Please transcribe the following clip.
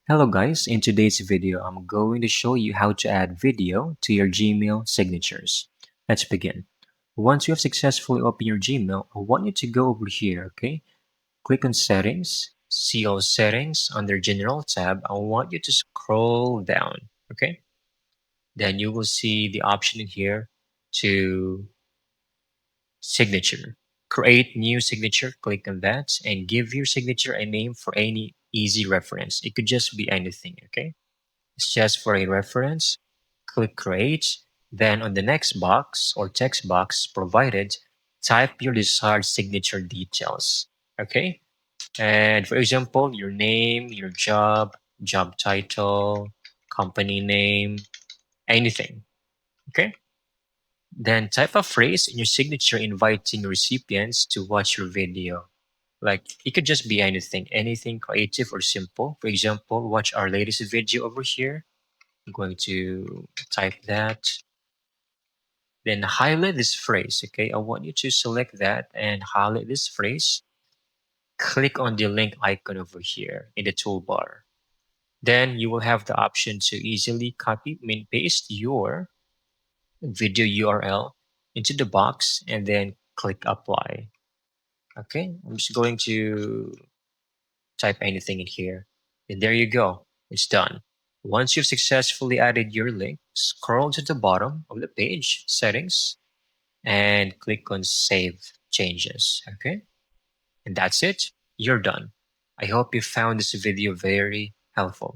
Hello guys, in today's video, I'm going to show you how to add video to your Gmail signatures. Let's begin. Once you have successfully opened your Gmail, I want you to go over here, okay? Click on Settings, see all settings under General tab. I want you to scroll down, okay? Then you will see the option in here to Signature. Create new signature, click on that, and give your signature a name for any easy reference. It could just be anything, okay? It's just for a reference. Click Create. Then on the next box or text box provided, type your desired signature details. Okay? And for example, your name, your job title, company name, anything. Okay? Then type a phrase in your signature inviting recipients to watch your video. Like it could just be anything creative or simple. For example, watch our latest video over here. I'm going to type that. Then highlight this phrase. Okay, I want you to select that and highlight this phrase. Click on the link icon over here in the toolbar. Then you will have the option to easily copy and paste your video URL into the box and then click apply. Okay, I'm just going to type anything in here. And there you go. It's done. Once you've successfully added your link, scroll to the bottom of the page, settings, and click on save changes. Okay. And that's it. You're done. I hope you found this video very helpful.